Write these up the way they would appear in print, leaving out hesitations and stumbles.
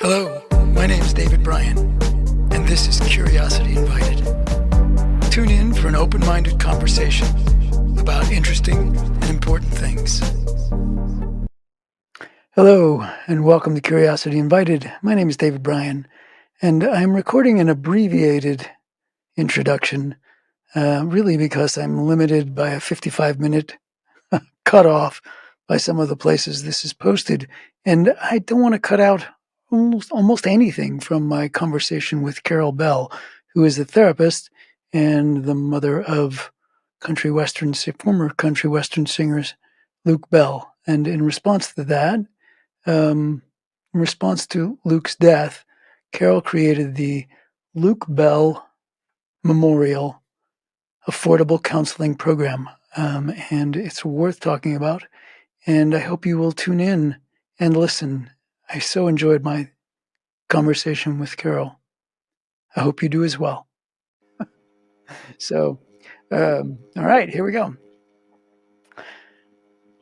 Hello, my name is David Bryan, and this is Curiosity Invited. Tune in for an open-minded conversation about interesting and important things. Hello, and welcome to Curiosity Invited. My name is David Bryan, and I'm recording an abbreviated introduction, really because I'm limited by a 55-minute cutoff by some of the places this is posted, and I don't want to cut out almost anything from my conversation with Carole Bell, who is a therapist and the mother of former country western singers Luke Bell. And in response to that, in response to Luke's death, Carole created the Luke Bell Memorial Affordable Counseling Program, and it's worth talking about. And I hope you will tune in and listen. I so enjoyed my conversation with Carole. I hope you do as well. So, all right, here we go.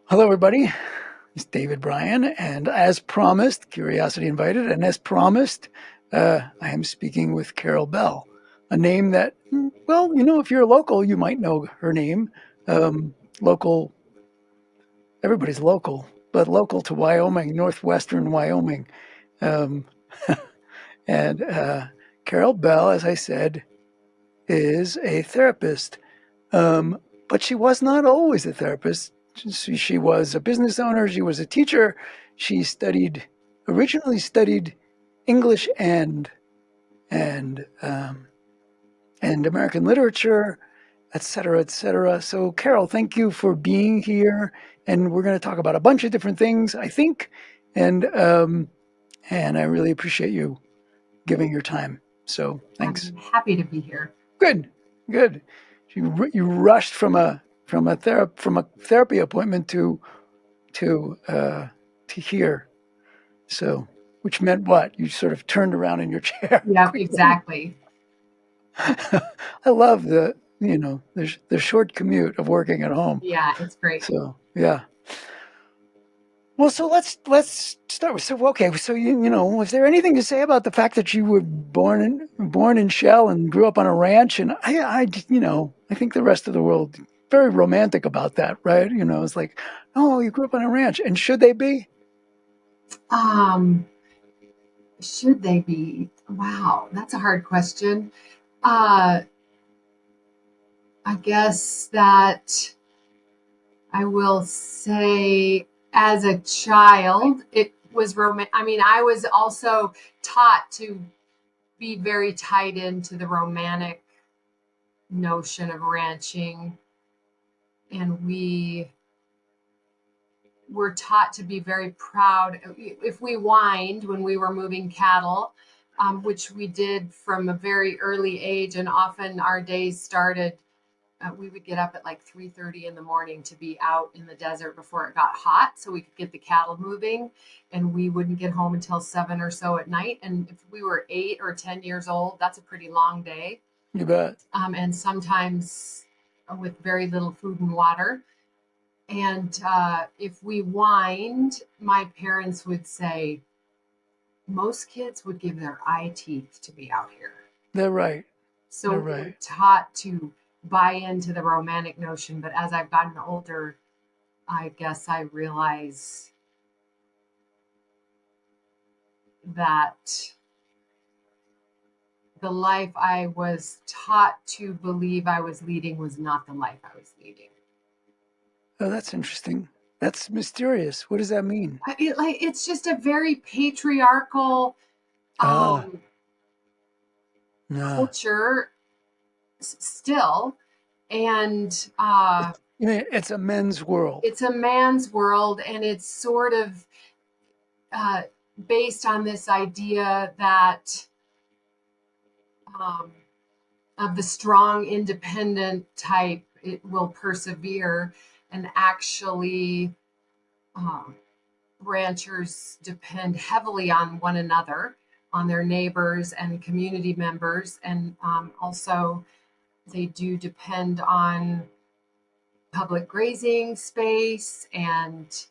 Hello, everybody. It's David Bryan, and as promised, Curiosity Invited, and as promised, I am speaking with Carole Bell, a name that, well, if you're local, you might know her name. Local, everybody's local, but local to Wyoming, Northwestern Wyoming. And Carole Bell, as I said, is a therapist, but she was not always a therapist. She was a business owner. She was a teacher. She originally studied English and American literature, et cetera, et cetera. So, Carole, thank you for being here, and we're going to talk about a bunch of different things, I think, and I really appreciate you giving your time. So, thanks. I'm happy to be here. Good. You rushed from a therapy appointment to here. So, which meant what? You sort of turned around in your chair. Yeah, exactly. I love the short commute of working at home. Yeah, it's great. So, yeah. Well, so let's start with, okay, so was there anything to say about the fact that you were born in Shell and grew up on a ranch? And I think the rest of the world very romantic about that, right? It's like, oh, you grew up on a ranch, and should they be? Should they be? Wow, that's a hard question. I guess that I will say as a child, it was romantic. I mean, I was also taught to be very tied into the romantic notion of ranching. And we were taught to be very proud. If we whined when we were moving cattle, which we did from a very early age, and often our days started, we would get up at like 3:30 in the morning to be out in the desert before it got hot so we could get the cattle moving, and we wouldn't get home until 7 or so at night. And if we were 8 or 10 years old, that's a pretty long day. You bet. And sometimes with very little food and water. And if we whined, my parents would say, most kids would give their eye teeth to be out here. They're right. So we were taught to buy into the romantic notion. But as I've gotten older, I guess I realize that the life I was taught to believe I was leading was not the life I was leading. Oh, that's interesting. That's mysterious. What does that mean? It's just a very patriarchal culture still. And it's a men's world. It's a man's world, and it's sort of based on this idea that of the strong, independent type, it will persevere. And actually, ranchers depend heavily on one another, on their neighbors and community members. And also, they do depend on public grazing space and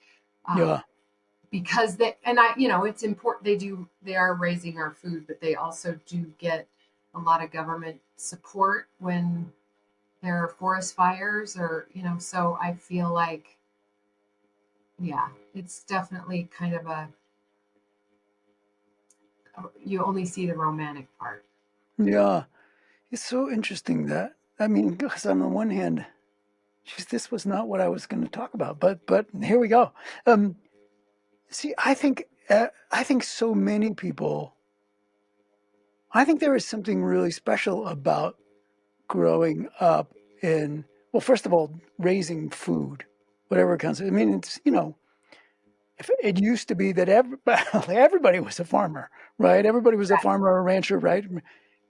because they, and I, it's important. They are raising our food, but they also do get a lot of government support when there are forest fires, or, so I feel like, yeah, it's definitely kind of you only see the romantic part. Yeah, it's so interesting that, I mean, because on the one hand, geez, this was not what I was going to talk about, but here we go. Um, See, I think so many people. I think there is something really special about growing up in, well, first of all, raising food, whatever it counts. I mean, it's, if it used to be that everybody, everybody was a farmer, right? Everybody was a farmer or a rancher, right?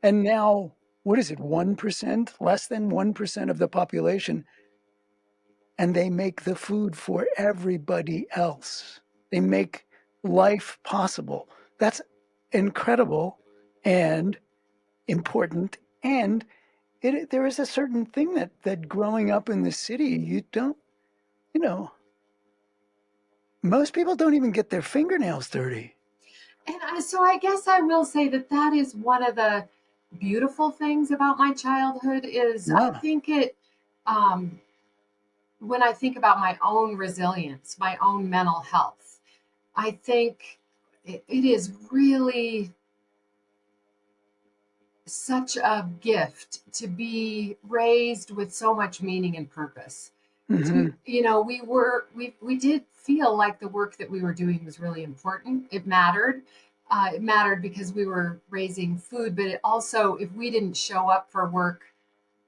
And now, what is it, 1%, less than 1% of the population, and they make the food for everybody else. They make life possible. That's incredible and important. And there is a certain thing that growing up in the city, you don't, you know, most people don't even get their fingernails dirty. So I guess I will say that that is one of the beautiful things about my childhood is I Yeah. think um, when I think about my own resilience, my own mental health, I think it is really such a gift to be raised with so much meaning and purpose. Hmm. We did feel like the work that we were doing was really important. It mattered. It mattered because we were raising food, but it also, if we didn't show up for work,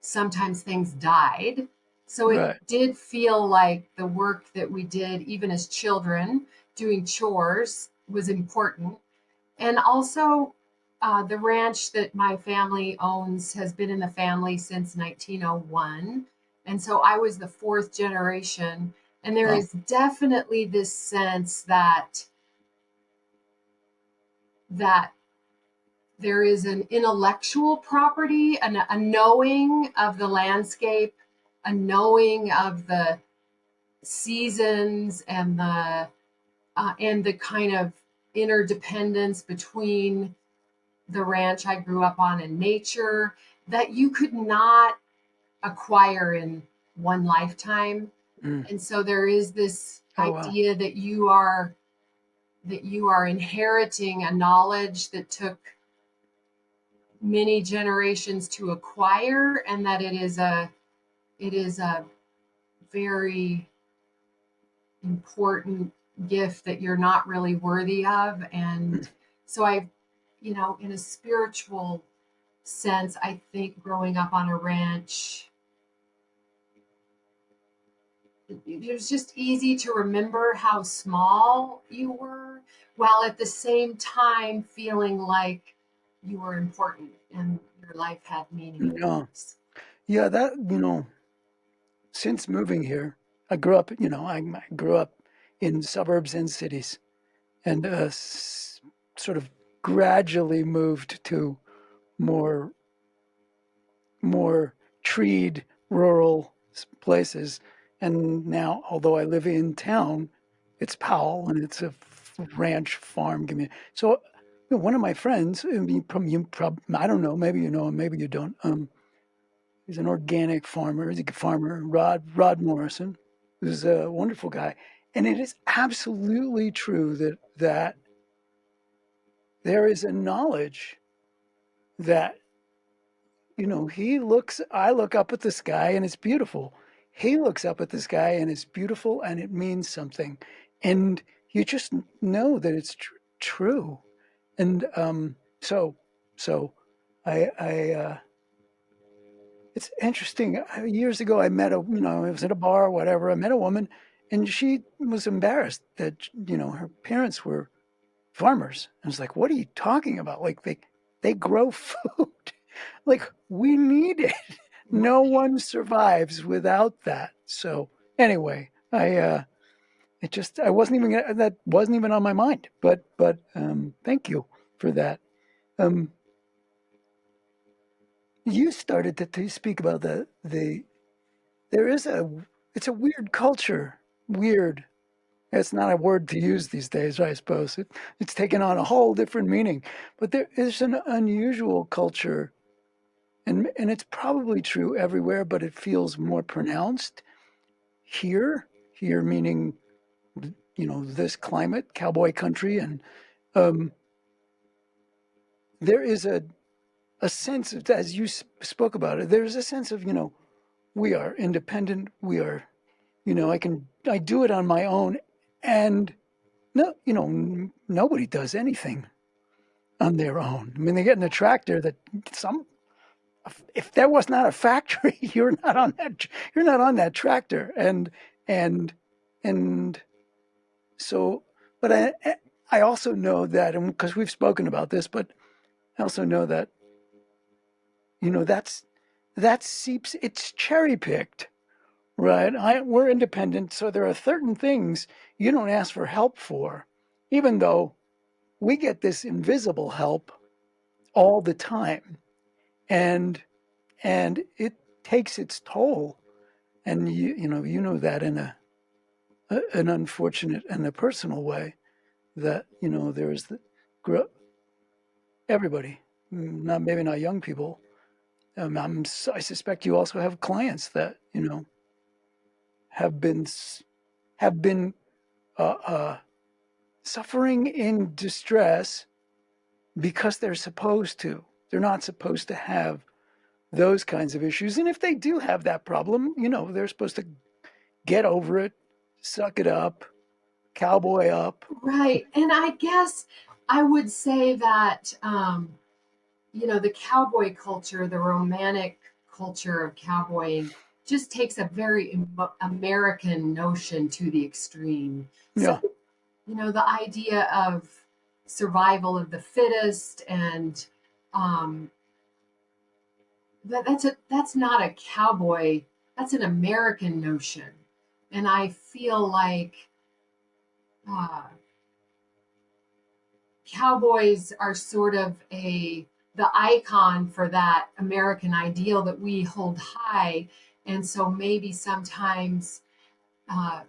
sometimes things died. So it Right. did feel like the work that we did, even as children, doing chores, was important. And also, the ranch that my family owns has been in the family since 1901. And so I was the fourth generation. And there Wow. is definitely this sense that there is an intellectual property, a knowing of the landscape, a knowing of the seasons, and the kind of interdependence between the ranch I grew up on and nature that you could not acquire in one lifetime. Mm. And so there is this Oh, wow. idea that you are inheriting a knowledge that took many generations to acquire, and that it is a very important gift that you're not really worthy of. Mm. And so in a spiritual sense, I think growing up on a ranch, it was just easy to remember how small you were, while at the same time feeling like you were important and your life had meaning and Yeah. purpose. Yeah, that, since moving here, I grew up, I grew up in suburbs and cities, and sort of gradually moved to more more treed rural places. And now, although I live in town, it's Powell and it's a ranch farm community. So, one of my friends, I don't know, maybe you know him, maybe you don't. He's an organic farmer. He's a farmer, Rod Morrison, who's a wonderful guy. And it is absolutely true that there is a knowledge that, I look up at the sky and it's beautiful. He looks up at the sky and it's beautiful and it means something. And you just know that it's true. And so I it's interesting. Years ago, I met I was at a bar or whatever. I met a woman and she was embarrassed that, her parents were farmers. I was like, what are you talking about? Like they grow food. Like we need it. No one survives without that. So anyway, I wasn't even that wasn't even on my mind. But thank you for that. Um, you started to speak about there is it's a weird culture, weird. It's not a word to use these days, I suppose. It's taken on a whole different meaning. But there is an unusual culture, and it's probably true everywhere, but it feels more pronounced here. Here meaning, this climate, cowboy country, and um, there is a sense of, as you spoke about it, there's a sense of, we are independent. We are, I do it on my own, and no, nobody does anything on their own. I mean, they get in a tractor that if there was not a factory, you're not on that tractor. And, and so, but I also know that, and because we've spoken about this, but I also know that, that seeps, it's cherry picked, right? We're independent. So there are certain things you don't ask for help for, even though we get this invisible help all the time, and it takes its toll. And you know that in an unfortunate and a personal way, that there's everybody, not maybe not young people. I suspect you also have clients that have been have been suffering in distress because they're supposed to. They're not supposed to have those kinds of issues. And if they do have that problem, they're supposed to get over it, suck it up, cowboy up. Right. And I guess I would say that, the cowboy culture, the romantic culture of cowboying, just takes a very American notion to the extreme. So, Yeah. the idea of survival of the fittest, and um, that's not a cowboy, that's an American notion. And I feel like uh, cowboys are sort of the icon for that American ideal that we hold high. And so maybe sometimes uh,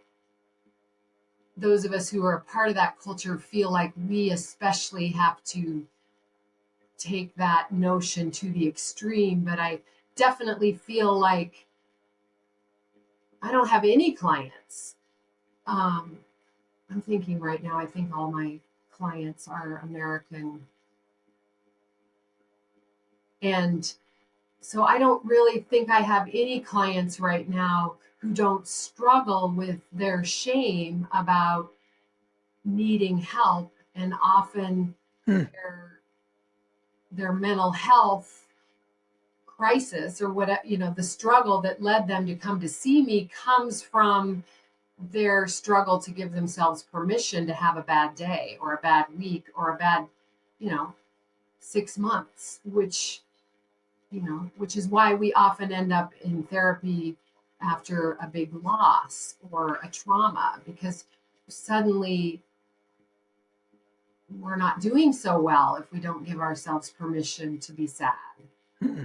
those of us who are a part of that culture feel like we especially have to take that notion to the extreme. But I definitely feel like I don't have any clients. Um, I'm thinking right now, I think all my clients are American. And so I don't really think I have any clients right now who don't struggle with their shame about needing help, and often Hmm. their mental health crisis, or what, the struggle that led them to come to see me, comes from their struggle to give themselves permission to have a bad day or a bad week or a bad, you know 6 months, which is why we often end up in therapy after a big loss or a trauma, because suddenly we're not doing so well if we don't give ourselves permission to be sad. Hmm.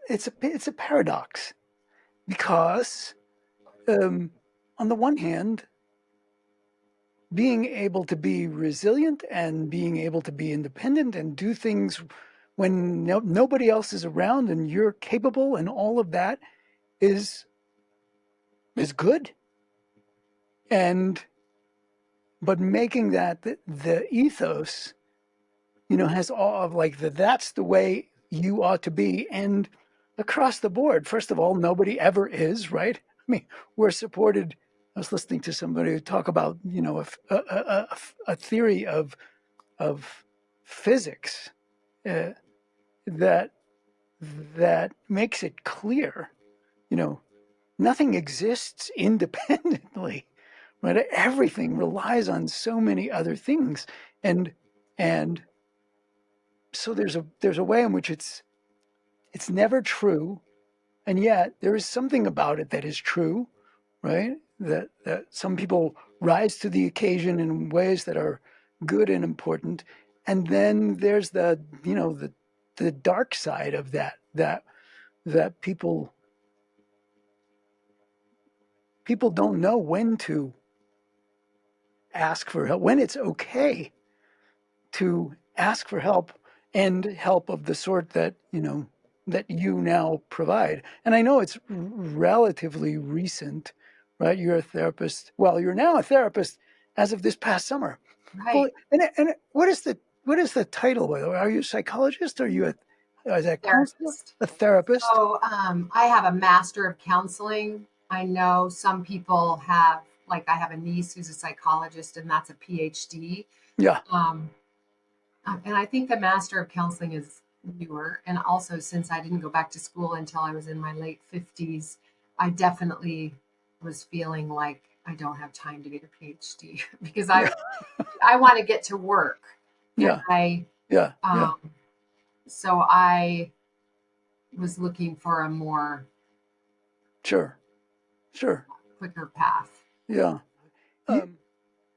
It's a paradox, because on the one hand, being able to be resilient and being able to be independent and do things when nobody else is around and you're capable, and all of that is is good. And but making that the ethos, has all of, like, that's the way you ought to be, and across the board. First of all, nobody ever is, right? I mean, we're supported. I was listening to somebody talk about, a theory of physics, uh, that that makes it clear, you know, nothing exists independently, right? Everything relies on so many other things, and and so there's a way in which it's never true, and yet there is something about it that is true, right? That some people rise to the occasion in ways that are good and important, and then there's the dark side of that, that people people don't know when to ask for help, when it's okay to ask for help, and help of the sort that that you now provide. And I know it's relatively recent, right? You're a therapist. Well, you're now a therapist as of this past summer. Right. Fully. And what is the title, by the way? Are you a psychologist? Are you a counselor? Therapist. A therapist? So I have a master of counseling. I know some people have, like, I have a niece who's a psychologist, and that's a PhD. Yeah. Um, and I think the master of counseling is newer. And also, since I didn't go back to school until I was in my late 50s, I definitely was feeling like I don't have time to get a PhD because Yeah. I want to get to work. And Yeah. Yeah. Yeah. um, so I was looking for a more Sure. Sure. quicker path. Yeah. You,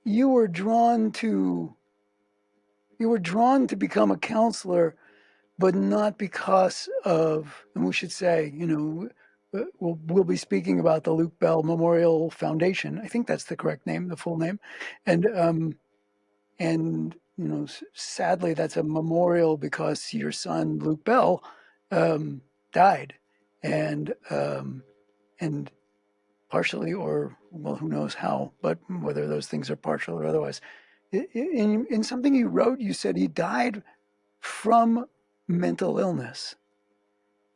you were drawn to become a counselor, but not because of, and we should say, we'll be speaking about the Luke Bell Memorial Foundation. I think that's the correct name, the full name, and sadly, that's a memorial because your son Luke Bell died, and and partially, or well, who knows how, but whether those things are partial or otherwise. In something you wrote, you said he died from mental illness.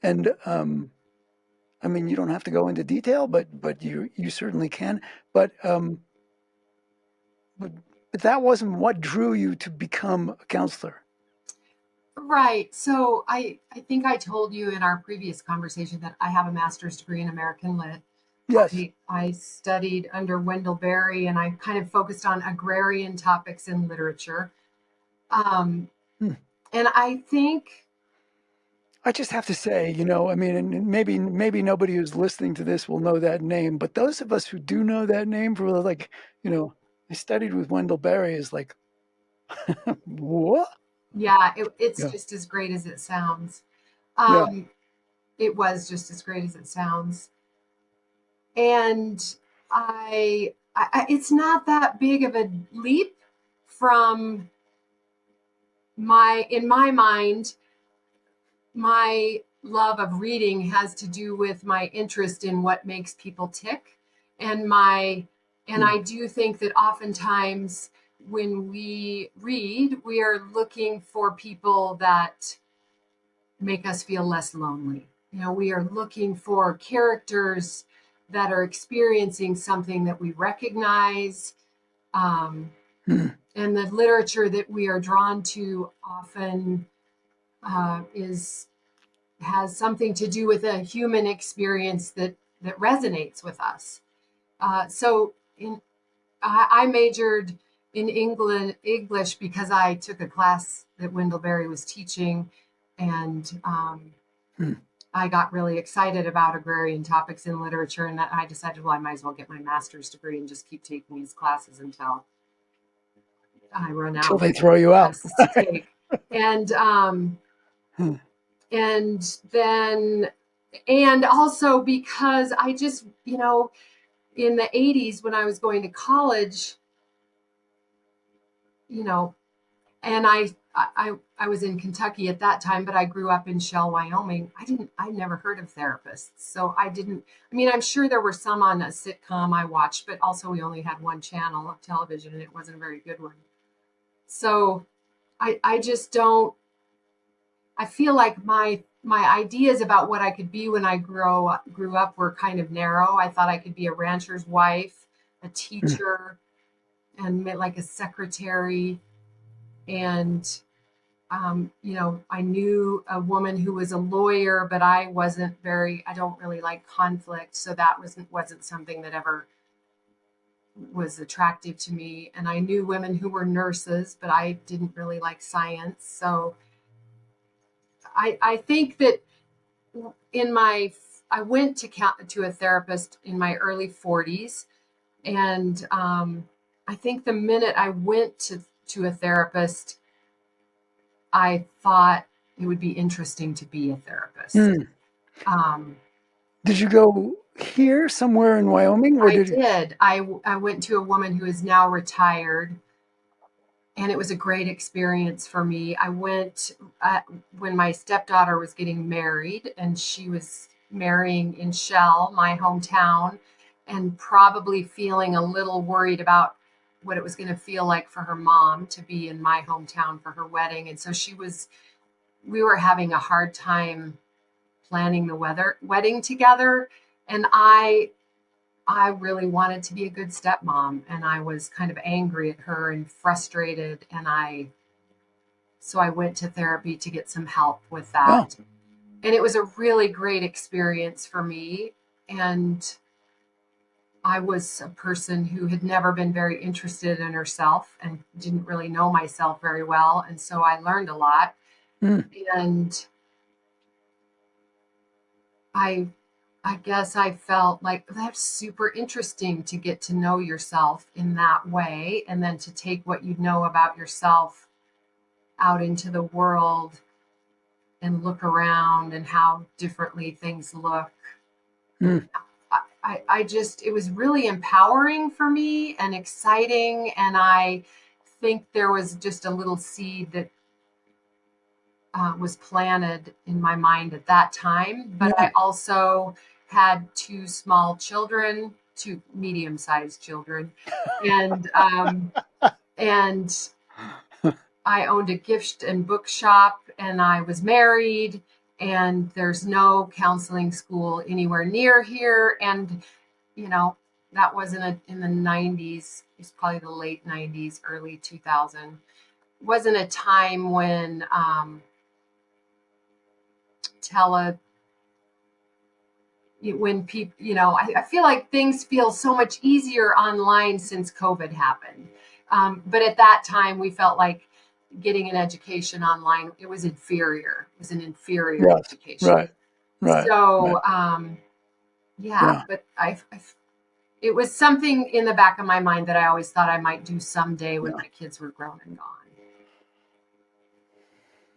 And I mean, you don't have to go into detail, but you certainly can. But but, but that wasn't what drew you to become a counselor. Right. So I think I told you in our previous conversation that I have a master's degree in American Lit. Yes. I studied under Wendell Berry, and I kind of focused on agrarian topics in literature. Um, Hmm. and I think, I just have to say, I mean, and maybe nobody who's listening to this will know that name, but those of us who do know that name, for like, I studied with Wendell Berry, is like, what? yeah, it's Yeah. just as great as it sounds. Yeah. Um, it was just as great as it sounds. And it's not that big of a leap from in my mind, my love of reading has to do with my interest in what makes people tick. And Hmm. I do think that oftentimes when we read, we are looking for people that make us feel less lonely. We are looking for characters that are experiencing something that we recognize. Um, Hmm. and the literature that we are drawn to often is has something to do with a human experience that resonates with us. So I majored in English because I took a class that Wendell Berry was teaching, and Hmm. I got really excited about agrarian topics in literature, and I decided, well, I might as well get my master's degree and just keep taking these classes until I run Until out they throw you out. tests to take. And Hmm. and then and also because I just, in the 80s when I was going to college, you know, and I was in Kentucky at that time, but I grew up in Shell, Wyoming. I never heard of therapists. So I mean, I'm sure there were some on a sitcom I watched, but also we only had one channel of television and it wasn't a very good one. So I just don't, I feel like my ideas about what I could be when I grew up were kind of narrow. I thought I could be a rancher's wife, a Hmm. teacher, and like a secretary. And I knew a woman who was a lawyer, but I don't really like conflict, so that wasn't something that ever was attractive to me. And I knew women who were nurses, but I didn't really like science. So I think that in my I went to a therapist in my early 40s, and I think the minute I went to a therapist, I thought it would be interesting to be a therapist. Hmm. Um, Did you go? here somewhere in Wyoming, or I did you? did. I went to a woman who is now retired, and it was a great experience for me. I went when my stepdaughter was getting married, and she was marrying in Shell, my hometown, and probably feeling a little worried about what it was going to feel like for her mom to be in my hometown for her wedding. And so we were having a hard time planning the wedding together. And I really wanted to be a good stepmom, and I was kind of angry at her and frustrated, and I went to therapy to get some help with Oh, that. And it was a really great experience for me, and I was a person who had never been very interested in herself and didn't really know myself very well, and so I learned a lot. mm, And I I guess I felt like that's super interesting to get to know yourself in that way, and then to take what you know about yourself out into the world and look around and how differently things look. And mm, I just, it was really empowering for me and exciting. And I think there was just a little seed that was planted in my mind at that time. But yeah. I also had two small children, two medium-sized children, and and I owned a gift and bookshop, and I was married, and there's no counseling school anywhere near here, and you know that wasn't in the 90s. It's probably the late 90s, early 2000. Wasn't a time when tele when people, I feel like things feel so much easier online since COVID happened. But at that time, we felt like getting an education online, it was inferior. It was an inferior Yes. education. Right. Right. Right. So, yeah, Yeah. but it was something in the back of my mind that I always thought I might do someday when Yeah. my kids were grown and gone.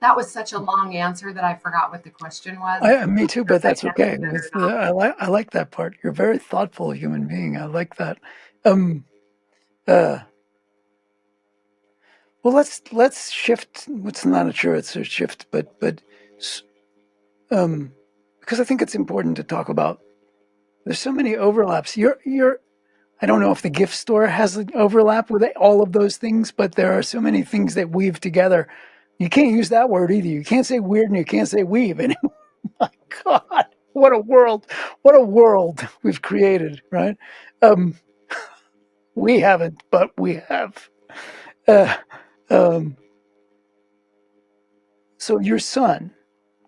That was such a long answer that I forgot what the question was. Me too, Sure but if I that's okay. answered it or not. I like that part. You're a very thoughtful human being. I like that. Um, uh, well, let's shift. It's not sure it's a shift, but s- um, because I think it's important to talk about. There's so many overlaps. You're. I don't know if the gift store has an overlap with all of those things, but there are so many things that weave together. You can't use that word either. You can't say weird and you can't say weave. And my God, what a world! What a world we've created, right? Um, we haven't, but we have. Uh, um, so your son,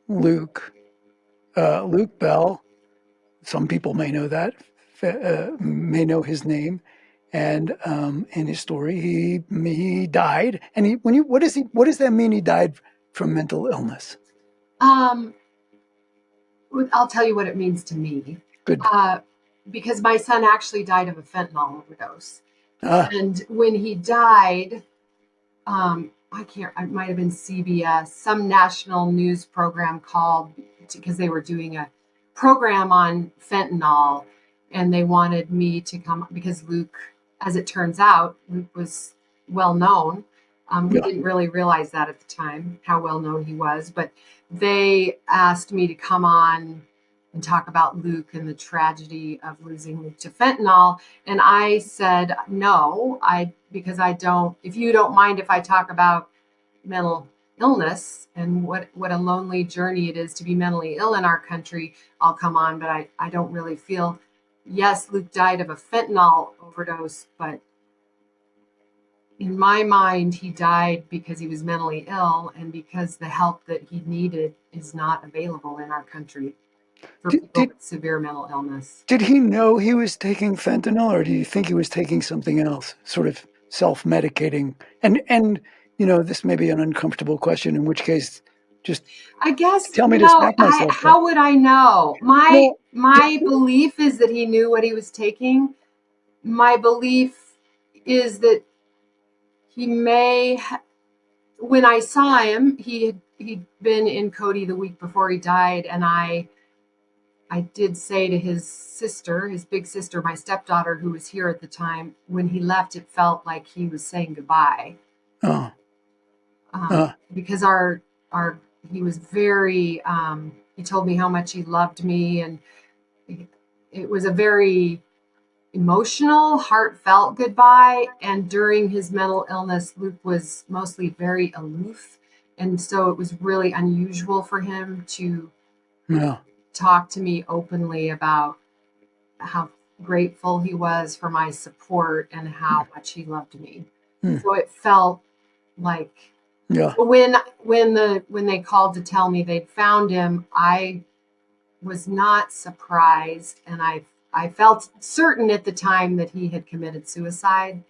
Luke, Luke Bell. Some people may know that, may know his name, and in his story, he died. And what does that mean? He died from mental illness. Um, I'll tell you what it means to me. Good. Uh, because my son actually died of a fentanyl overdose. Ah, And when he died, it might have been CBS, some national news program called because they were doing a program on fentanyl, and they wanted me to come because Luke, as it turns out, Luke was well known. We yeah. didn't really realize that at the time, how well known he was, but they asked me to come on and talk about Luke and the tragedy of losing Luke to fentanyl. And I said, no, because I don't, if you don't mind if I talk about mental illness and what a lonely journey it is to be mentally ill in our country, I'll come on. But I don't really feel, yes, Luke died of a fentanyl overdose, but in my mind, he died because he was mentally ill and because the help that he needed is not available in our country for Did, people did with severe mental illness. did he know he was taking fentanyl, or do you think he was taking something else, sort of self-medicating? And this may be an uncomfortable question, in which case, just I guess, tell me to smack myself. But how would I know? My well, did my belief is that he knew what he was taking. My belief is that he may when I saw him, he'd been in Cody the week before he died, and I did say to his sister, his big sister, my stepdaughter, who was here at the time, when he left, it felt like he was saying goodbye. Oh. Uh, Because our he was very he told me how much he loved me, and it was a very emotional, heartfelt goodbye. And during his mental illness, Luke was mostly very aloof, and so it was really unusual for him to yeah. talk to me openly about how grateful he was for my support and how much he loved me. Mm. So it felt like Yeah. when they called to tell me they'd found him, I was not surprised, and I felt certain at the time that he had committed suicide.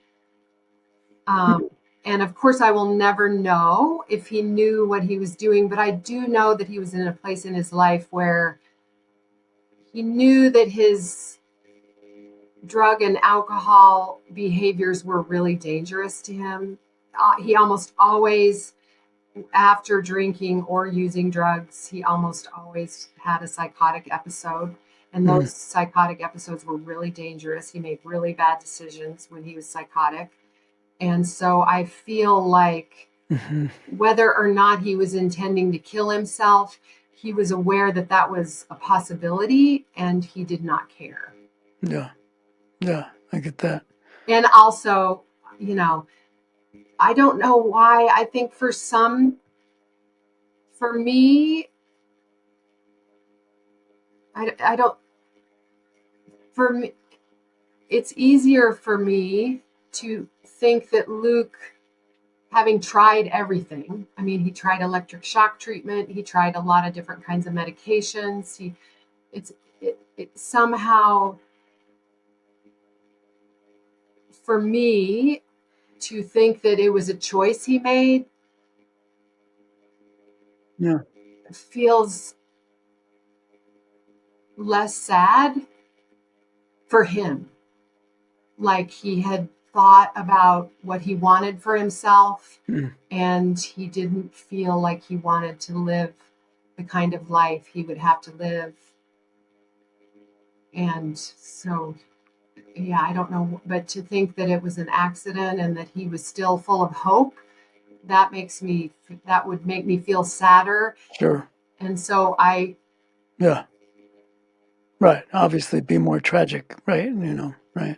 Um, and of course, I will never know if he knew what he was doing, but I do know that he was in a place in his life where he knew that his drug and alcohol behaviors were really dangerous to him. He almost always, after drinking or using drugs, he almost always had a psychotic episode. And Mm. those psychotic episodes were really dangerous. He made really bad decisions when he was psychotic. And so I feel like Mm-hmm. whether or not he was intending to kill himself, he was aware that that was a possibility and he did not care. Yeah. Yeah. I get that. And also, you know, I don't know why. I think for me, I don't, for me, it's easier for me to think that Luke, having tried everything, I mean, he tried electric shock treatment, he tried a lot of different kinds of medications. It's, it somehow, for me, to think that it was a choice he made Yeah. feels less sad for him. Like he had thought about what he wanted for himself, Mm. and he didn't feel like he wanted to live the kind of life he would have to live. And so, yeah, I don't know, but to think that it was an accident and that he was still full of hope, that would make me feel sadder. Sure. And so Yeah. Right. Obviously, be more tragic. Right. Right.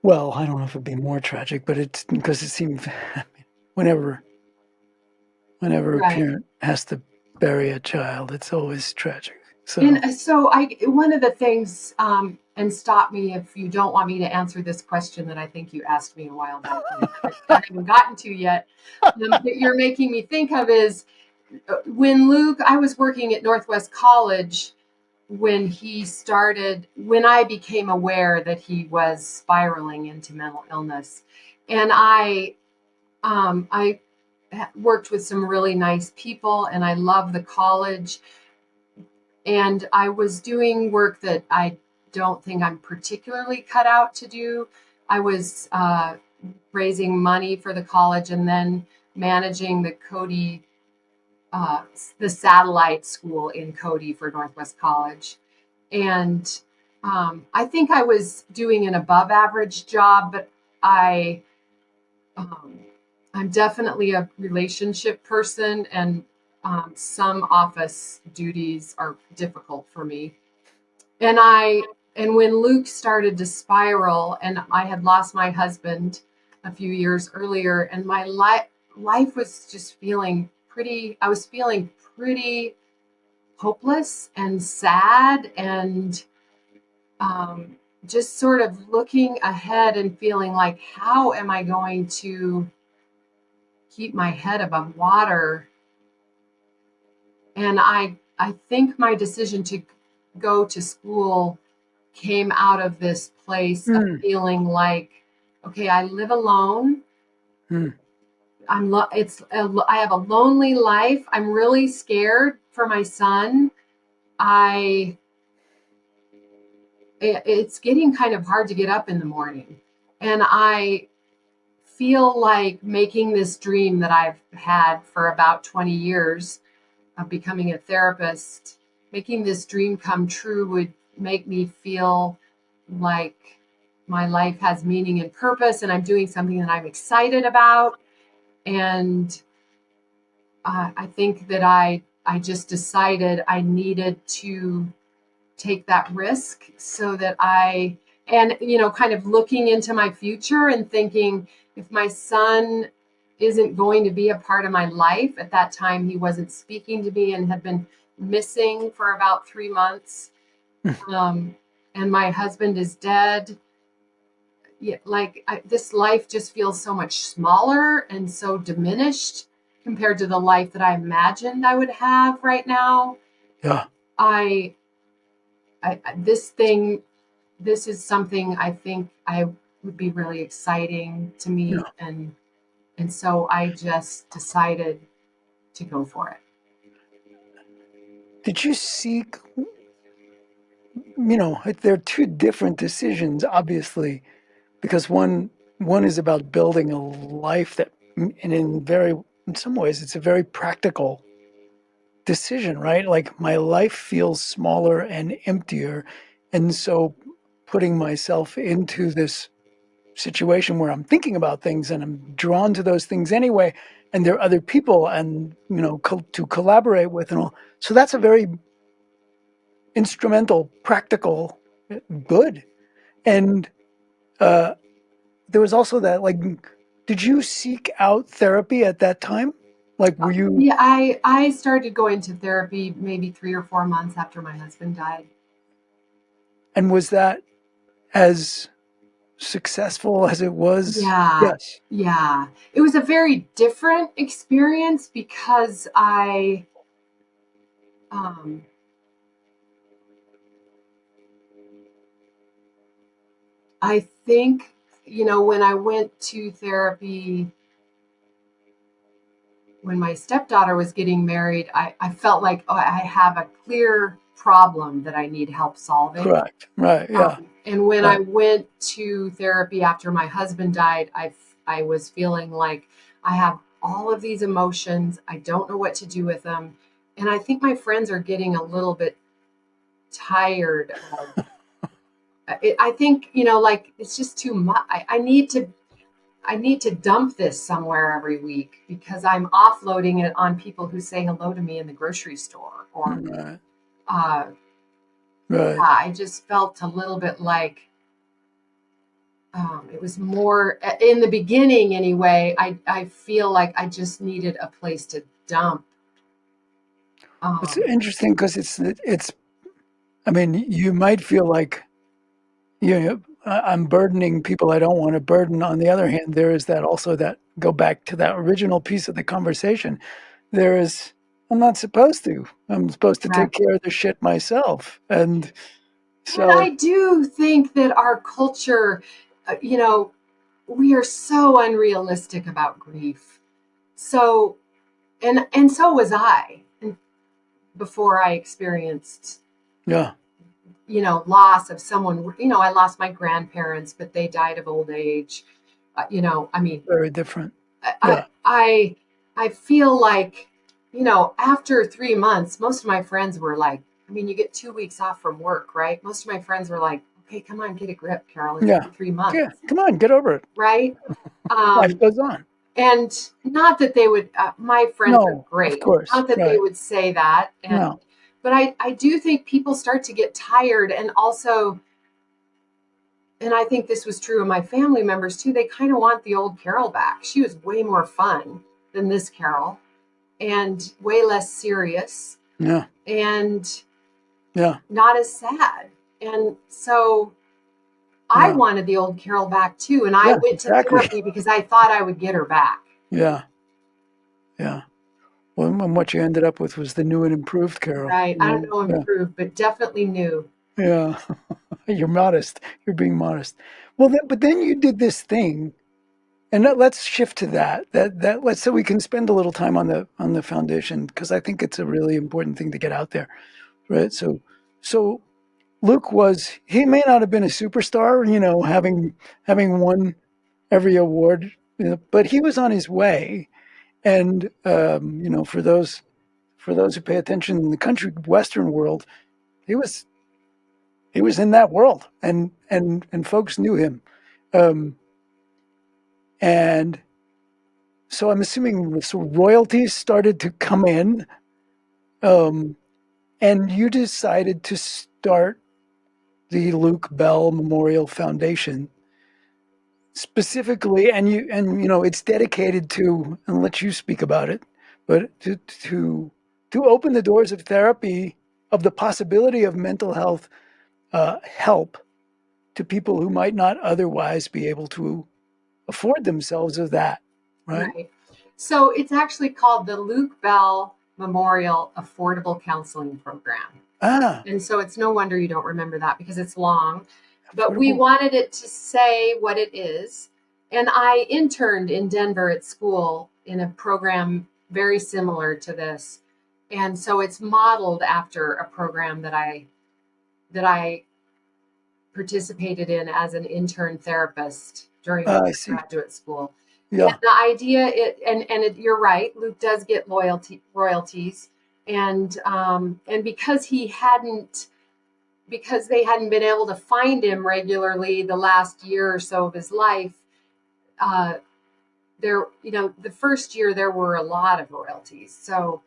Well, I don't know if it'd be more tragic, but it's because it seems whenever a right. parent has to bury a child, it's always tragic. So. And so one of the things, and stop me if you don't want me to answer this question that I think you asked me a while back and I haven't even gotten to yet, that you're making me think of is I was working at Northwest College when I became aware that he was spiraling into mental illness. And I worked with some really nice people and I love the college. And I was doing work that I don't think I'm particularly cut out to do. I was raising money for the college and then managing the satellite school in Cody for Northwest College. And I think I was doing an above average job, but I, um, I'm definitely a relationship person, and some office duties are difficult for me. And when Luke started to spiral, and I had lost my husband a few years earlier, and my life was just feeling pretty. I was feeling pretty hopeless and sad, and um, just sort of looking ahead and feeling like, how am I going to keep my head above water? And I think my decision to go to school came out of this place of Mm. feeling like, okay, I live alone. Mm. I have a lonely life. I'm really scared for my son. I it's getting kind of hard to get up in the morning, and I feel like making this dream that I've had for about 20 years of becoming a therapist making this dream come true would make me feel like my life has meaning and purpose and I'm doing something that I'm excited about. And I think that I just decided I needed to take that risk so that and kind of looking into my future and thinking, if my son isn't going to be a part of my life. At that time, he wasn't speaking to me and had been missing for about 3 months. Um, and my husband is dead. Yeah, this life just feels so much smaller and so diminished compared to the life that I imagined I would have right now. Yeah. I, this is something I think I would be really exciting to me, Yeah. and so I just decided to go for it. Did you seek, there are two different decisions, obviously, because one is about building a life that, and in some ways, it's a very practical decision, right? Like my life feels smaller and emptier. And so putting myself into this situation where I'm thinking about things and I'm drawn to those things anyway, and there are other people and, to collaborate with and all. So that's a very instrumental, practical, good. And uh, there was also that, like, did you seek out therapy at that time? Like, were you, Yeah, I started going to therapy maybe 3 or 4 months after my husband died. and was that as successful as it was? Yeah, Yes. yeah. It was a very different experience because um, I think, when I went to therapy when my stepdaughter was getting married, I felt like, oh, I have a clear problem that I need help solving. Correct. Right. Yeah. And when I Right. went to therapy after my husband died, I was feeling like I have all of these emotions. I don't know what to do with them. And I think my friends are getting a little bit tired of it. I think, like it's just too much. I need to dump this somewhere every week because I'm offloading it on people who say hello to me in the grocery store. Or Right. uh, Right. I just felt a little bit like it was more in the beginning anyway. I feel like I just needed a place to dump. It's Um, interesting because it's. I mean, you might feel like I'm burdening people I don't want to burden. On the other hand, there is that also that go back to that original piece of the conversation. There is I'm not supposed to. I'm supposed to right. take care of the shit myself, and And I so do think that our culture, we are so unrealistic about grief. So, and so was I before I experienced yeah, loss of someone. I lost my grandparents, but they died of old age. I mean, very different. I Yeah, I I feel like, after 3 months, most of my friends were like, I mean, you get 2 weeks off from work, right? Most of my friends were like, okay, come on, get a grip, Carole. It's yeah, been 3 months, yeah. Come on, get over it. right? Life Um, goes on. and not that they would, my friends are No, of great. course, Not that they right? would say that. No, But I do think people start to get tired, and also, and I think this was true of my family members too, they kind of want the old Carole back. She was way more fun than this Carole and way less serious yeah, and yeah, not as sad. And so I yeah, wanted the old Carole back too. And I yeah. went to Exactly. therapy because I thought I would get her back. Yeah, yeah. Well, and what you ended up with was the new and improved Carol. Right. I don't know, Yeah, improved, but definitely new. yeah. You're modest. You're being modest. Well, but then you did this thing, and let's shift to that. Let's so we can spend a little time on the foundation because I think it's a really important thing to get out there, right? So Luke he may not have been a superstar, having won every award, but he was on his way. And for those for those who pay attention in the country Western world, he was in that world, and folks knew him, um, and so I'm assuming so royalties started to come in, um, and you decided to start the Luke Bell Memorial Foundation specifically, and it's dedicated to, and I'll let you speak about it, but to open the doors of therapy, of the possibility of mental health help to people who might not otherwise be able to afford themselves of that, right? Right. So it's actually called the Luke Bell Memorial Affordable Counseling Program. Ah, And so it's no wonder you don't remember that because it's long. But we affordable. wanted it to say what it is. And I interned in Denver at school in a program very similar to this. And so it's modeled after a program that I participated in as an intern therapist during I see. graduate school. And Yeah. the idea, you're right, Luke does get royalties, and because they hadn't been able to find him regularly the last year or so of his life, uh, the first year there were a lot of royalties. So,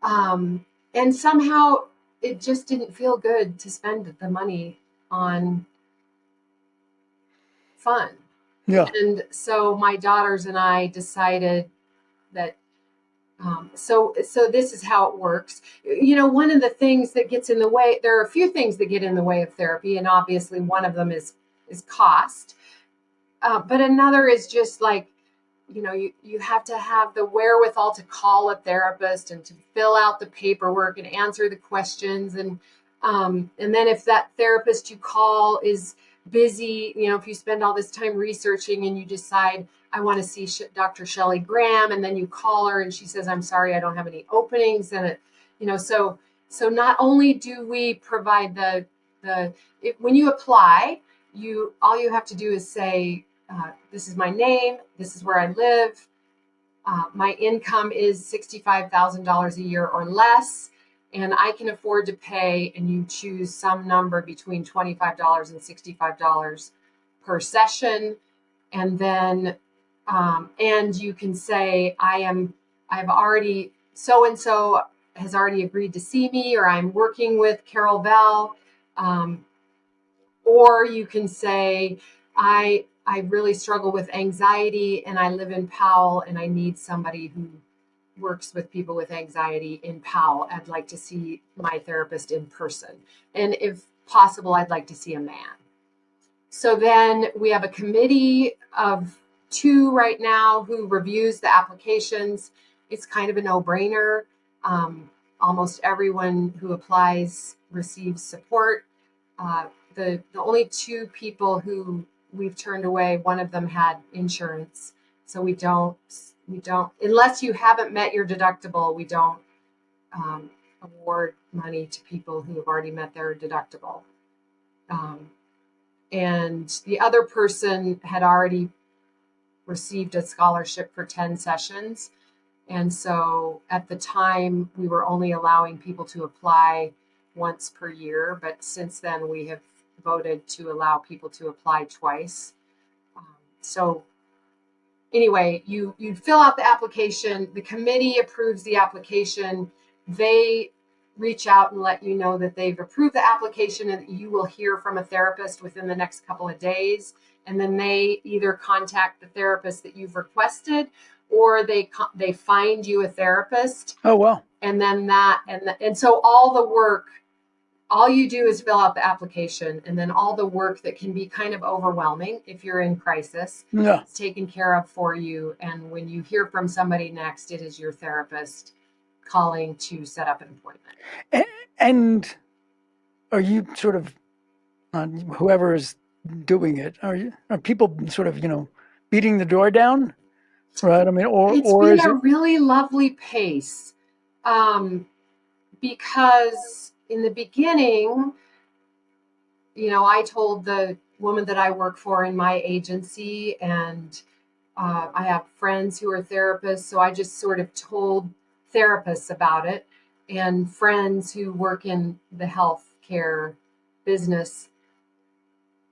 and somehow it just didn't feel good to spend the money on fun. Yeah. And so my daughters and I decided that so this is how it works. One of the things that gets in the way, there are a few things that get in the way of therapy, and obviously one of them is cost. But another is just like, you have to have the wherewithal to call a therapist and to fill out the paperwork and answer the questions. And then if that therapist you call is busy, if you spend all this time researching and you decide, I want to see Dr. Shelley Graham, and then you call her and she says, I'm sorry, I don't have any openings. So not only do we provide when you apply, all you have to do is say, this is my name, this is where I live, my income is $65,000 a year or less, and I can afford to pay, and you choose some number between $25 and $65 per session. And then, and you can say, I've already, so and so has already agreed to see me, or I'm working with Carole Bell. Or you can say, I really struggle with anxiety and I live in Powell and I need somebody who works with people with anxiety in Powell. I'd like to see my therapist in person. And if possible, I'd like to see a man. So then we have a committee of 2 right now who reviews the applications. It's kind of a no-brainer. Almost everyone who applies receives support. The only 2 people who we've turned away, one of them had insurance, so we don't unless you haven't met your deductible, we don't award money to people who have already met their deductible. And the other person had already received a scholarship for 10 sessions, and so at the time we were only allowing people to apply once per year, but since then we have voted to allow people to apply twice. So anyway, you fill out the application, the committee approves the application, they reach out and let you know that they've approved the application and that you will hear from a therapist within the next couple of days. And then they either contact the therapist that you've requested, or they find you a therapist. Oh, well. And then and so all you do is fill out the application, and then all the work that can be kind of overwhelming if you're in crisis Yeah. is taken care of for you. And when you hear from somebody next, it is your therapist calling to set up an appointment. And are you sort of, whoever is doing it, are people sort of, beating the door down? Right. I mean, It's or been is a it? really lovely pace, because in the beginning, I told the woman that I work for in my agency, and I have friends who are therapists, so I just sort of told therapists about it. and friends who work in the healthcare business.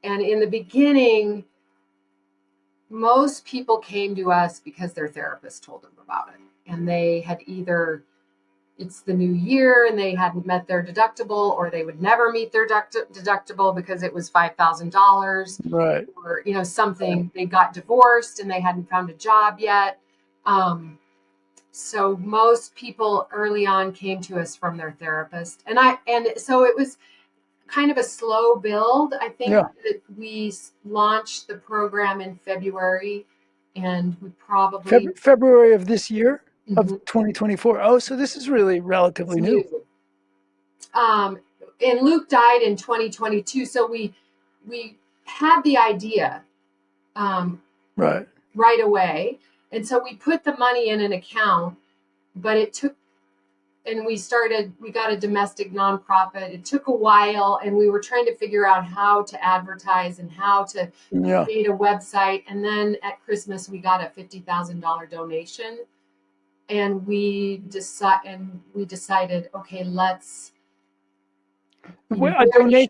And in the beginning, most people came to us because their therapist told them about it. And they had either, it's the new year and they hadn't met their deductible, or they would never meet their deductible because it was $5,000, Right. or, something, they got divorced and they hadn't found a job yet. So most people early on came to us from their therapist. And so it was kind of a slow build. I think Yeah. that we launched the program in February, and we probably February of this year, of Mhm. 2024. Oh, so this is really It's relatively new. new. And Luke died in 2022, so we had the idea Right. right away, and so we put the money in an account, but it took. And we got a domestic nonprofit. It took a while, and we were trying to figure out how to advertise and how to Yeah. create a website. And then at Christmas, we got a $50,000 donation, and we decided, okay, let's, Well, we a already donation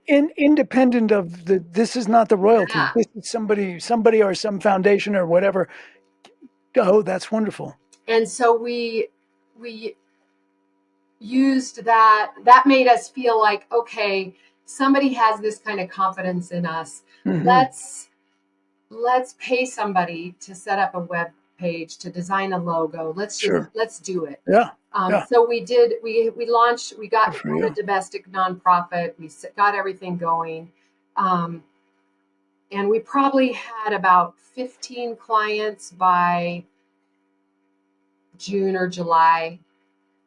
had, independent of the. This is not the royalties. yeah. This is somebody or some foundation or whatever. Oh, that's wonderful. And so we used that. That made us feel like, okay, somebody has this kind of confidence in us. Hmm. Let's pay somebody to set up a web page, to design a logo. Sure. Let's do it. Yeah. Yeah. So we did. We launched. Good for We're a you. domestic nonprofit. We got everything going, um, and we probably had about 15 clients by June or July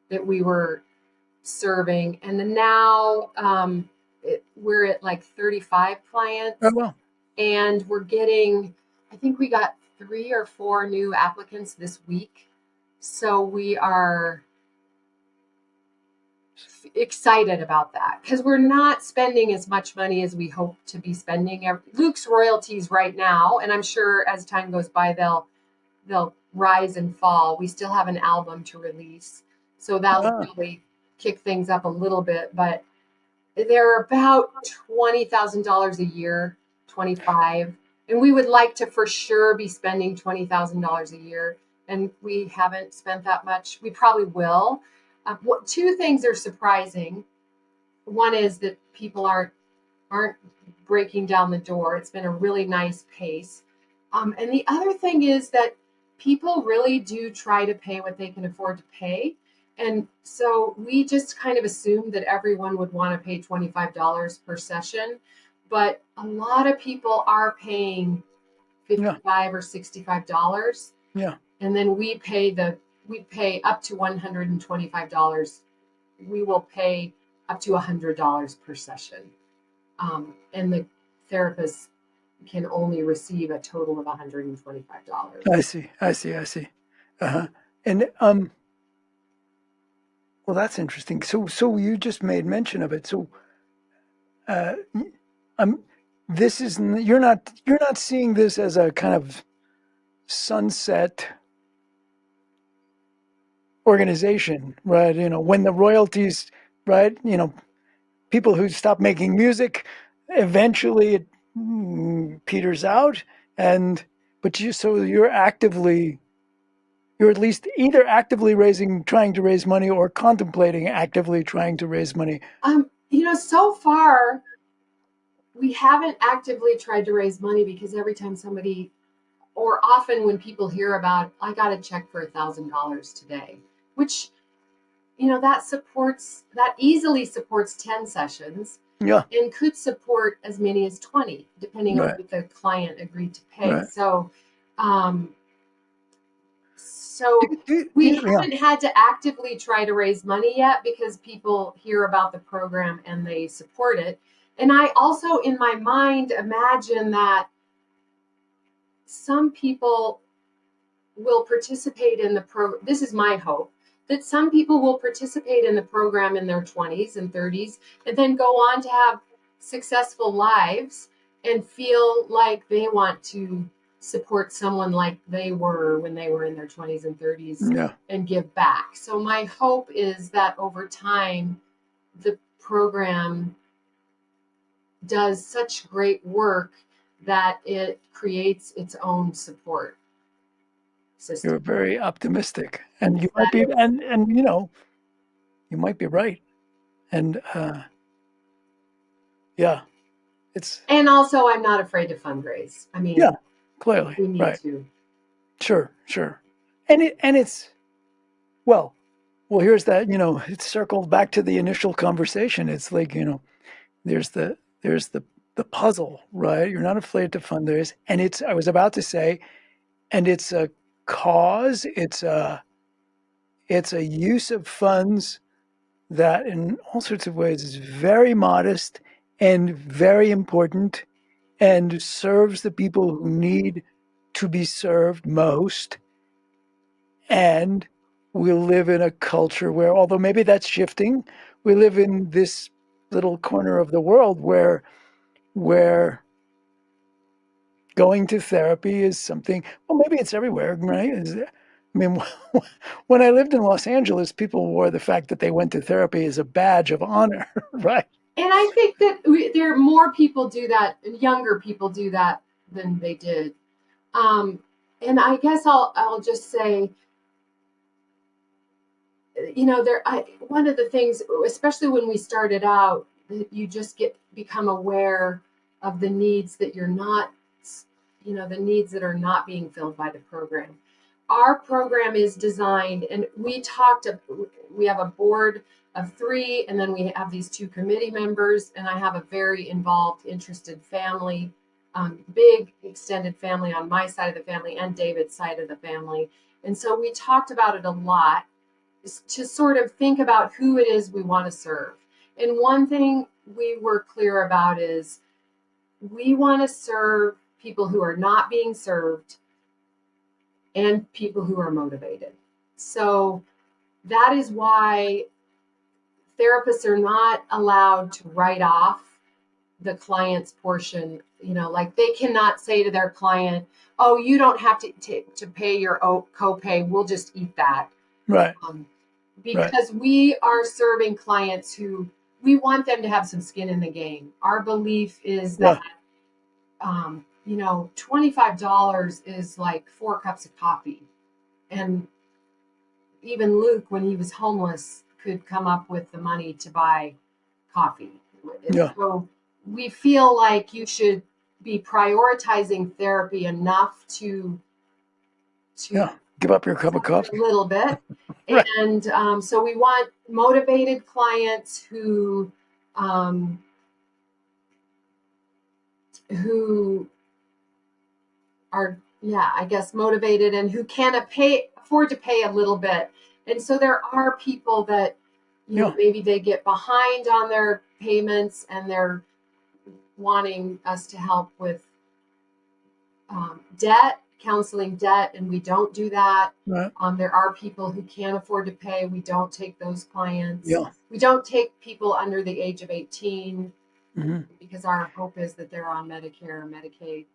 that we were serving, and then now we're at like 35 Oh clients, well. and we're getting. I think we got 3 or 4 new applicants this week, so we are excited about that because we're not spending as much money as we hope to be spending. Luke's royalties right now, and I'm sure as time goes by they'll rise and fall. We still have an album to release, so that'll Ah, probably kick things up a little bit, but they're about $20,000 a year, 25, and we would like to for sure be spending $20,000 a year, and we haven't spent that much. We probably will. Two things are surprising. One is that people aren't breaking down the door. It's been a really nice pace, and the other thing is that people really do try to pay what they can afford to pay. And so we just kind of assumed that everyone would want to pay $25 per session, but a lot of people are paying yeah. 55 or $65, Yeah. and then we pay up to $125. We will pay up to $100 per session, and the therapist can only receive a total of $125. I see. I see. I see. Uh-huh. And well, that's interesting. So you just made mention of it. So uh, I'm. This is you're not seeing this as a kind of sunset organization, right? When the royalties, right? People who stop making music, eventually it peters out, and but you're at least either actively trying to raise money, or contemplating actively trying to raise money. So far we haven't actively tried to raise money because every time somebody, or often when people hear about, I got a check for $1,000 today, which that easily supports 10 sessions Yeah, and could support as many as 20, depending on right, what the client agreed to pay. right. Um, so we Yeah, haven't had to actively try to raise money yet because people hear about the program and they support it. And I also, in my mind, imagine that some people will participate in the this is my hope, that some people will participate in the program in their 20s and 30s and then go on to have successful lives and feel like they want to support someone like they were when they were in their 20s and 30s Yeah. and give back. So my hope is that over time, the program does such great work that it creates its own support system. You're very optimistic, and you might That be, is, and you might be right. And yeah, it's and also I'm not afraid to fundraise. I yeah, mean, clearly, we need right. to. Sure, sure. And it's well, here's that, it's circled back to the initial conversation. It's like, there's the puzzle, right? You're not afraid to fundraise. And I was about to say, and it's a cause, it's a use of funds that in all sorts of ways is very modest and very important and serves the people who need to be served most. And we live in a culture where, although maybe that's shifting, we live in this little corner of the world where going to therapy is something. Well, maybe it's everywhere, right? I mean, when I lived in Los Angeles, people wore the fact that they went to therapy as a badge of honor, right? And I think that there are more people do that, younger people do that than they did. And I guess I'll just say, one of the things, especially when we started out, you just become aware of the needs that you're not, the needs that are not being filled by the program. Our program is designed, and we have a board of 3, and then we have these 2 committee members, and I have a very involved, interested family, big extended family on my side of the family and David's side of the family. And so we talked about it a lot, to sort of think about who it is we want to serve. And one thing we were clear about is we want to serve people who are not being served and people who are motivated. So that is why therapists are not allowed to write off the client's portion. Like they cannot say to their client, "Oh, you don't have to pay your copay. We'll just eat that." Right, right. Because we are serving clients who we want them to have some skin in the game. Our belief is that, Yeah, $25 is like 4 cups of coffee. And even Luke, when he was homeless, could come up with the money to buy coffee. yeah, So we feel like you should be prioritizing therapy enough to yeah. Give up your cup of a coffee. little bit. Right. And so we want motivated clients um, who are, yeah, I guess motivated and who can afford to pay a little bit. And so there are people that, Yeah, maybe they get behind on their payments and they're wanting us to help with debt, counseling debt, and we don't do that. right. There are people who can't afford to pay. We don't take those clients. Yeah. We don't take people under the age of 18 Hmm. because our hope is that they're on Medicare or Medicaid.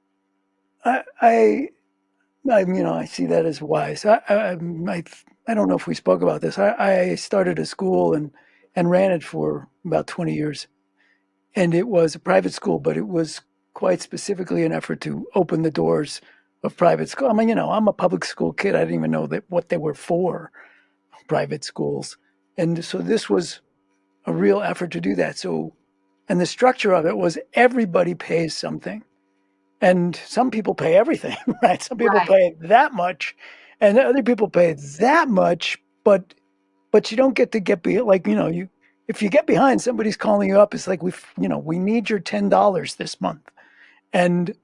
I, I, I see that as wise. I don't know if we spoke about this. I started a school and ran it for about 20 years. And it was a private school, but it was quite specifically an effort to open the doors of private school. I mean, I'm a public school kid. I didn't even know that what they were for, private schools. And so this was a real effort to do that. So, and the structure of it was everybody pays something. And some people pay everything, right? Some people Right, pay that much, and other people pay that much, but you don't get to get like you if you get behind, somebody's calling you up. It's like we need your $10 this month, and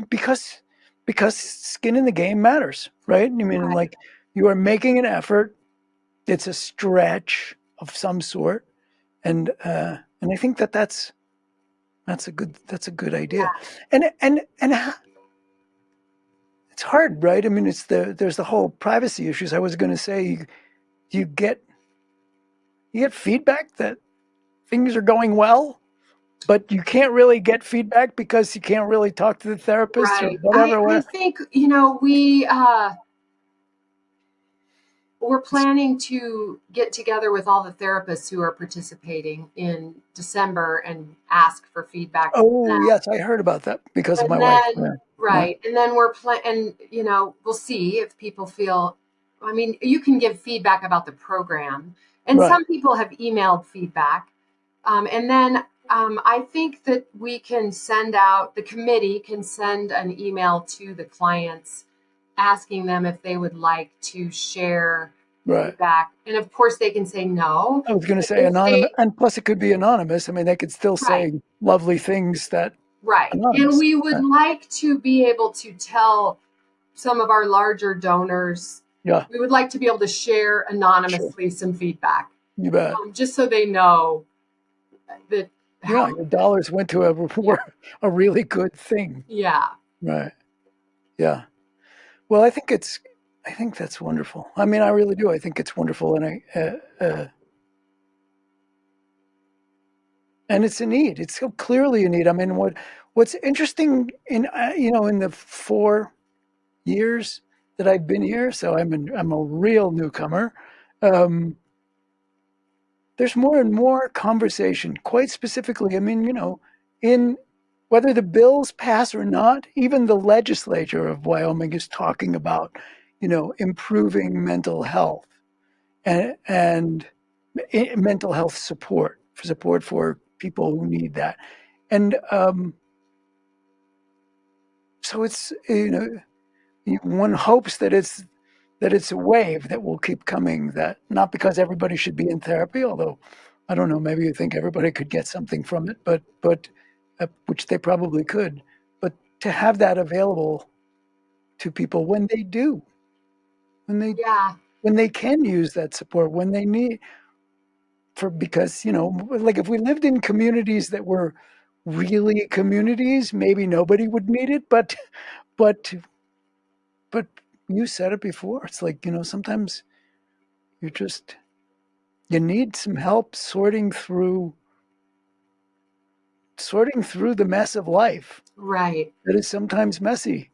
because skin in the game matters, right? I mean, right. like you are making an effort. It's a stretch of some sort, and I think that's a good idea, Yeah, and it's hard, right? I mean, there's the whole privacy issues. I was going to say you get feedback that things are going well, but you can't really get feedback because you can't really talk to the therapist or Right. whatever. I think, we're planning to get together with all the therapists who are participating in December and ask for feedback from Oh, them. yes, I heard about that because of my And wife. then, Yeah. Yeah. right. And then we'll see if people feel, I mean, you can give feedback about the program, and Right. some people have emailed feedback. And then I think that the committee can send an email to the clients asking them if they would like to share Right. feedback. And of course, they can say no. I was going to But say if anonymous, they, and plus it could be anonymous. I mean, they could still right, say lovely things that right. And anonymous. we would like to be able to tell some of our larger donors, Yeah, we would like to be able to share sure. anonymously some feedback, You bet. just so they know that how, Yeah, your dollars went to a yeah, were a really good thing. yeah, Right. Yeah. Well, I think that's wonderful. I mean, I really do. I think it's wonderful, and it's a need. It's so clearly a need. I mean, what's interesting in the 4 years that I've been here, so I'm a real newcomer. Um, there's more and more conversation, quite specifically. I mean, in whether the bills pass or not, even the legislature of Wyoming is talking about, improving mental health and mental health support for people who need that. And so it's, one hopes that it's a wave that will keep coming, that not because everybody should be in therapy, although I don't know, maybe you think everybody could get something from it, but which they probably could, but to have that available to people when they do, when they yeah, when they can use that support, when they need, because like if we lived in communities that were really communities, maybe nobody would need it, but but you said it before, it's like, sometimes you just you need some help sorting through the mess of life right, that is sometimes messy,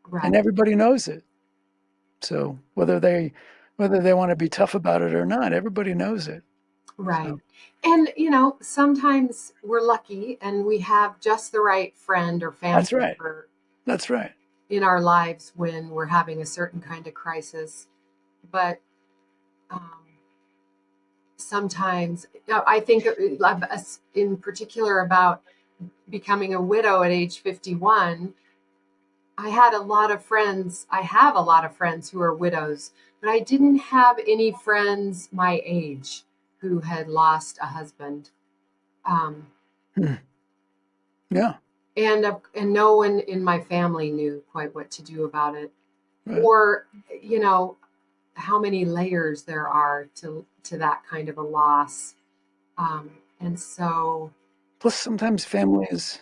and right, everybody knows it. So whether they want to be tough about it or not, everybody knows it. right. So And, sometimes we're lucky and we have just the right friend or family that's right. member That's right. in our lives when we're having a certain kind of crisis. But um, sometimes, I think in particular about becoming a widow at age 51. I had a lot of friends. I have a lot of friends who are widows, but I didn't have any friends my age who had lost a husband. Um, Hmm. Yeah. and no one in my family knew quite what to do about it, Right. or you know how many layers there are to that kind of a loss. And so, Plus, sometimes family is,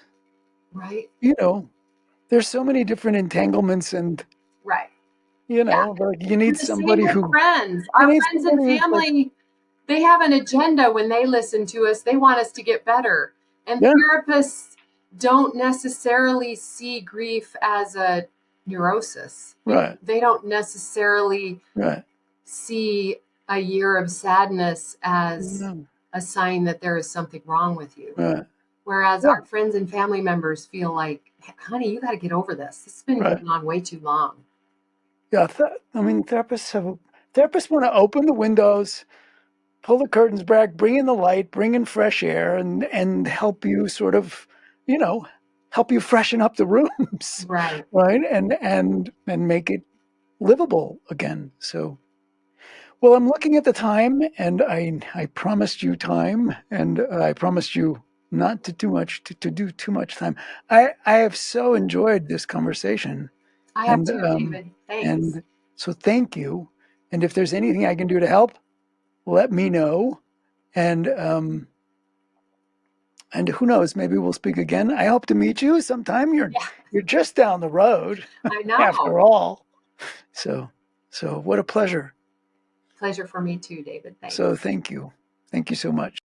right, you know, there's so many different entanglements, and right, yeah. like And the same with friends. you Our need friends and somebody who's like, family, they have an agenda when they listen to us. They want us to get better. And yeah, therapists don't necessarily see grief as a neurosis. right, They don't necessarily right, see a year of sadness as yeah, a sign that there is something wrong with you. right, Whereas yeah, our friends and family members feel like, honey, you got to get over this. This has been right. going on way too long. Yeah, I mean, therapists want to open the windows, pull the curtains back, bring in the light, bring in fresh air, and help you sort of, you know, help you freshen up the rooms, Right. right, and make it livable again. So, well, I'm looking at the time, and I promised you time, and I promised you not to do too much time. I have so enjoyed this conversation, I have and too, David. Thanks. and so thank you. And if there's anything I can do to help, let me know. And and who knows, maybe we'll speak again. I hope to meet you sometime. Yeah, You're just down the road, I know. after all. So what a pleasure. Pleasure for me too, David. So Thanks. thank you so much.